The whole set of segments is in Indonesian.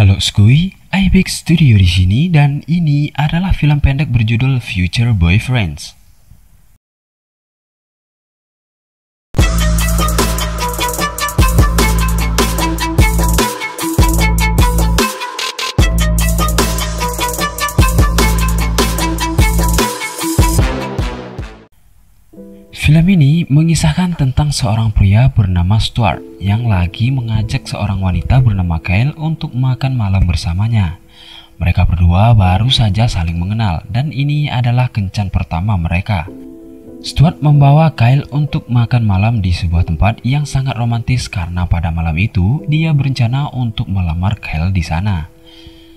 Halo Skuy, Ibex Studio di sini dan ini adalah film pendek berjudul Future Boyfriends. Film ini mengisahkan tentang seorang pria bernama Stuart yang lagi mengajak seorang wanita bernama Kyle untuk makan malam bersamanya. Mereka berdua baru saja saling mengenal dan ini adalah kencan pertama mereka. Stuart membawa Kyle untuk makan malam di sebuah tempat yang sangat romantis karena pada malam itu dia berencana untuk melamar Kyle di sana.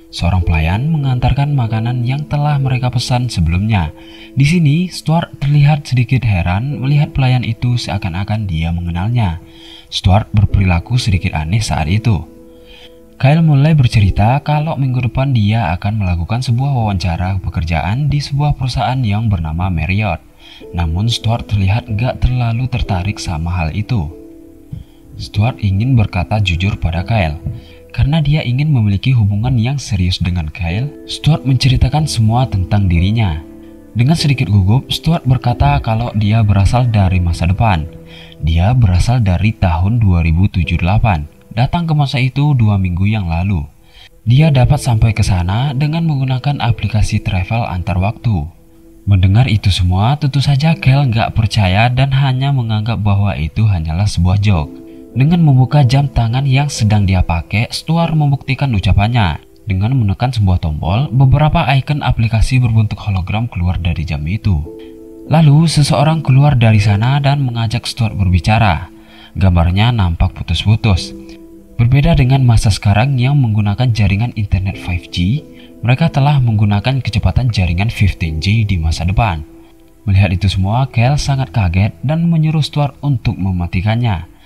Seorang pelayan mengantarkan makanan yang telah mereka pesan sebelumnya. Di sini, Stuart terlihat sedikit heran melihat pelayan itu seakan-akan dia mengenalnya. Stuart berperilaku sedikit aneh saat itu. Kyle mulai bercerita kalau minggu depan dia akan melakukan sebuah wawancara pekerjaan di sebuah perusahaan yang bernama Marriott. Namun Stuart terlihat gak terlalu tertarik sama hal itu. Stuart ingin berkata jujur pada Kyle. Karena dia ingin memiliki hubungan yang serius dengan Kyle, Stuart menceritakan semua tentang dirinya. Dengan sedikit gugup, Stuart berkata kalau dia berasal dari masa depan. Dia berasal dari tahun 2078, datang ke masa itu 2 minggu yang lalu. Dia dapat sampai ke sana dengan menggunakan aplikasi travel antar waktu. Mendengar itu semua, tentu saja Kyle nggak percaya dan hanya menganggap bahwa itu hanyalah sebuah joke. Dengan membuka jam tangan yang sedang dia pakai, Stuart membuktikan ucapannya. Dengan menekan sebuah tombol, beberapa icon aplikasi berbentuk hologram keluar dari jam itu. Lalu, seseorang keluar dari sana dan mengajak Stuart berbicara. Gambarnya nampak putus-putus. Berbeda dengan masa sekarang yang menggunakan jaringan internet 5G, mereka telah menggunakan kecepatan jaringan 15G di masa depan. Melihat itu semua, Kyle sangat kaget dan menyuruh Stuart untuk mematikannya.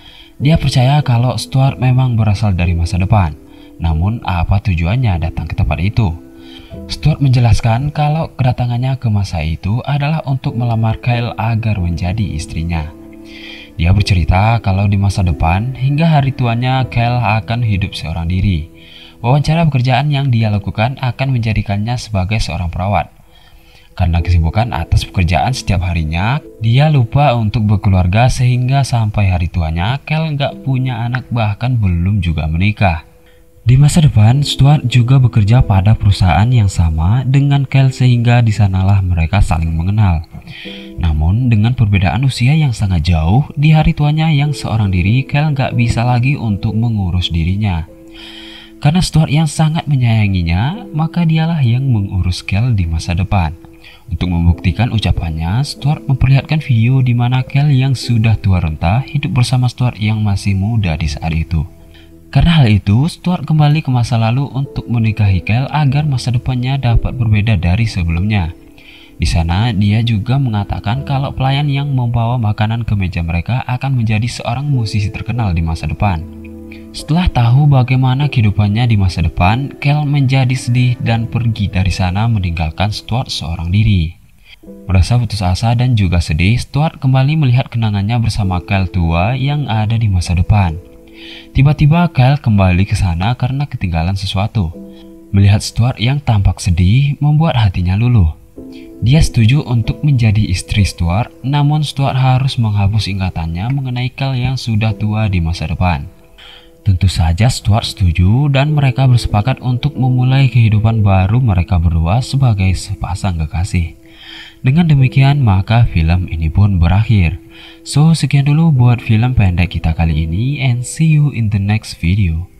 Dia percaya kalau Stuart memang berasal dari masa depan. Namun apa tujuannya datang ke tempat itu? Stuart menjelaskan kalau kedatangannya ke masa itu adalah untuk melamar Kyle agar menjadi istrinya. Dia bercerita kalau di masa depan hingga hari tuanya Kyle akan hidup seorang diri. Wawancara pekerjaan yang dia lakukan akan menjadikannya sebagai seorang perawat. Karena kesibukan atas pekerjaan setiap harinya, dia lupa untuk berkeluarga sehingga sampai hari tuanya, Kyle nggak punya anak bahkan belum juga menikah. Di masa depan, Stuart juga bekerja pada perusahaan yang sama dengan Kyle sehingga di sanalah mereka saling mengenal. Namun dengan perbedaan usia yang sangat jauh, di hari tuanya yang seorang diri, Kyle nggak bisa lagi untuk mengurus dirinya. Karena Stuart yang sangat menyayanginya, maka dialah yang mengurus Kyle di masa depan. Untuk membuktikan ucapannya, Stuart memperlihatkan video di mana Kyle yang sudah tua renta hidup bersama Stuart yang masih muda di saat itu. Karena hal itu, Stuart kembali ke masa lalu untuk menikahi Kyle agar masa depannya dapat berbeda dari sebelumnya. Di sana, dia juga mengatakan kalau pelayan yang membawa makanan ke meja mereka akan menjadi seorang musisi terkenal di masa depan. Setelah tahu bagaimana kehidupannya di masa depan, Kyle menjadi sedih dan pergi dari sana meninggalkan Stuart seorang diri. Merasa putus asa dan juga sedih, Stuart kembali melihat kenangannya bersama Kyle tua yang ada di masa depan. Tiba-tiba Kyle kembali ke sana karena ketinggalan sesuatu. Melihat Stuart yang tampak sedih membuat hatinya luluh. Dia setuju untuk menjadi istri Stuart, namun Stuart harus menghapus ingatannya mengenai Kyle yang sudah tua di masa depan. Tentu saja Stuart setuju dan mereka bersepakat untuk memulai kehidupan baru mereka berdua sebagai sepasang kekasih. Dengan demikian maka film ini pun berakhir. So sekian dulu buat film pendek kita kali ini and see you in the next video.